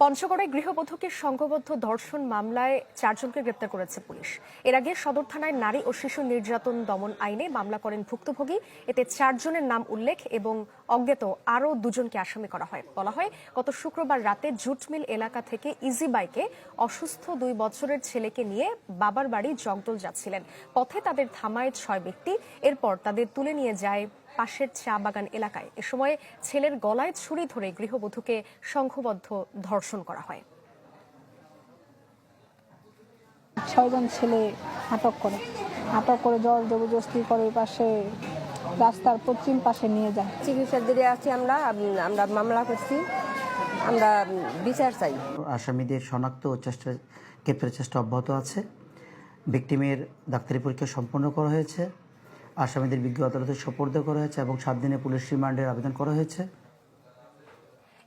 পঞ্চগড়ে গৃহবধূকে সংঘবদ্ধ ধর্ষণ মামলায় 4 জনকে গ্রেপ্তার করেছে পুলিশ। এর আগে সদর থানায় নারী ও শিশু নির্যাতন দমন আইনে মামলা করেন ভুক্তভোগী। এতে 4 জনের নাম উল্লেখ এবং অজ্ঞাত আরও 2 জনকে আসামি করা হয়। বলা হয়, গত শুক্রবার রাতে জুটমিল এলাকা থেকে ইজি বাইকে অসুস্থ 2 বছরের ছেলেকে নিয়ে বাবার বাড়ি জগদল যাচ্ছিলেন। পথে তাদের থামায় 6 ব্যক্তি। এরপর তাদের তুলে নিয়ে যায় পাশের চা বাগান এলাকায়। এ সময় ছেলের গলায় ছুরি ধরে গৃহবধূকে সংঘবদ্ধ ধর্ষণ করা হয়। 6 জন ছেলে আটক করে জোর জবরদস্তি করে পাশে রাস্তার পশ্চিম পাশে নিয়ে যায়। চিকিৎসার দিকে আছি আমরা মামলা করছি, আমরা বিচার চাই। আসামিদের শনাক্ত ও গ্রেপ্তারের চেষ্টা অব্যাহত আছে। ভিকটিমের ডাক্তারি পরীক্ষা সম্পন্ন করা হয়েছে। আসামিদের বিজ্ঞ আদালতে সোপর্দ করা হয়েছে এবং 7 দিনের পুলিশ রিমান্ডের আবেদন করা হয়েছে।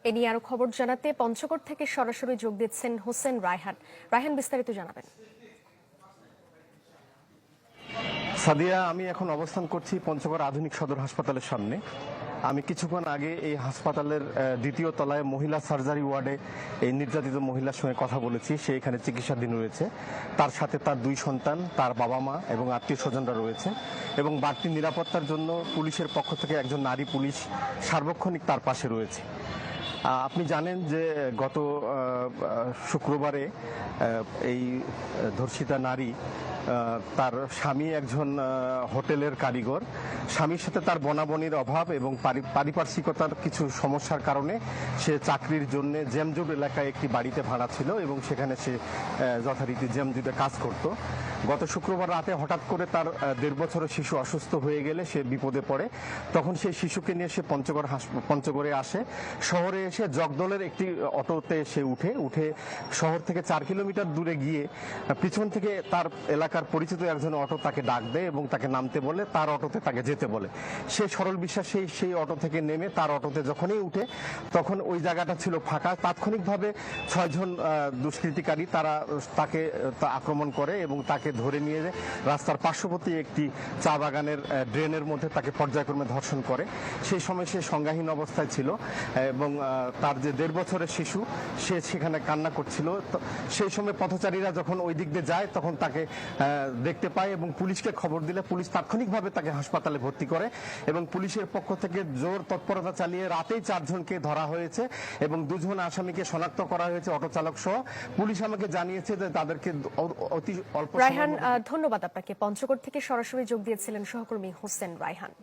এ নিয়ে আরো খবর জানাতে পঞ্চগড় থেকে সরাসরি যোগ দিচ্ছেন হোসেন রায়হান। রায়হান, বিস্তারিত জানাবেন। সাদিয়া, আমি এখন অবস্থান করছি পঞ্চগড় আধুনিক সদর হাসপাতালের সামনে। আমি কিছুক্ষণ আগে এই হাসপাতালের 2য় তলায় মহিলা সার্জারি ওয়ার্ডে এই নির্যাতিত মহিলার সঙ্গে কথা বলেছি। সে এখানে চিকিৎসাধীন রয়েছে। তার সাথে তার 2 সন্তান, তার বাবা মা এবং আত্মীয় স্বজনরা রয়েছে এবং বাড়তি নিরাপত্তার জন্য পুলিশের পক্ষ থেকে একজন নারী পুলিশ সার্বক্ষণিক তার পাশে রয়েছে। আপনি জানেন যে গত শুক্রবারে এই ধর্ষিতা নারী, তার স্বামী একজন হোটেলের কারিগর। স্বামীর সাথে তার বনাবনির অভাব এবং পারিপার্শ্বিকতার কিছু সমস্যার কারণে সে চাকরির জন্য জেমজুট এলাকায় একটি বাড়িতে ভাড়া ছিল এবং সেখানে সে যথারীতি জেমজুটে কাজ করত। গত শুক্রবার রাতে হঠাৎ করে তার 1.5 বছরের শিশু অসুস্থ হয়ে গেলে সে বিপদে পড়ে। তখন সেই শিশুকে নিয়ে সে পঞ্চগড়ে আসে। শহরে এসে জগদলের একটি অটোতে সে উঠে শহর থেকে 4 কিলোমিটার দূরে গিয়ে পিছন থেকে তার এলাকার পরিচিত একজন অটো তাকে ডাক দেয় এবং তাকে নামতে বলে, তার অটোতে তাকে যেতে বলে। সে সরল বিশ্বাসে সেই অটো থেকে নেমে তার অটোতে যখনই উঠে তখন ওই জায়গাটা ছিল ফাঁকা। তাৎক্ষণিকভাবে 6 জন দুষ্কৃতিকারী তারা তাকে আক্রমণ করে এবং তাকে ধরে নিয়ে যায় রাস্তার পার্শ্ববর্তী একটি চা বাগানের ড্রেনের মধ্যে তাকে পর্যায়ক্রমে ধর্ষণ করে। সেই সময় সে সংজ্ঞাহীন অবস্থায় ছিল এবং তার যে 1.5 বছরের শিশু সে সেখানে কান্না করছিল। সেই সময় পথচারীরা যখন ওই দিক দিয়ে যায় তখন তাকে দেখতে পায় এবং পুলিশকে খবর দিলে পুলিশ তাৎক্ষণিকভাবে তাকে হাসপাতালে ভর্তি করে এবং পুলিশের পক্ষ থেকে জোর তৎপরতা চালিয়ে রাতেই 4 জনকে ধরা হয়েছে এবং 2 জন আসামিকে শনাক্ত করা হয়েছে, অটো চালক সহ। পুলিশ আমাকে জানিয়েছে যে তাদেরকে অতি অল্প। রায়হান, ধন্যবাদ আপনাকে। পঞ্চগড় থেকে সরাসরি যোগ দিয়েছিলেন সহকর্মী হোসেন রায়হান।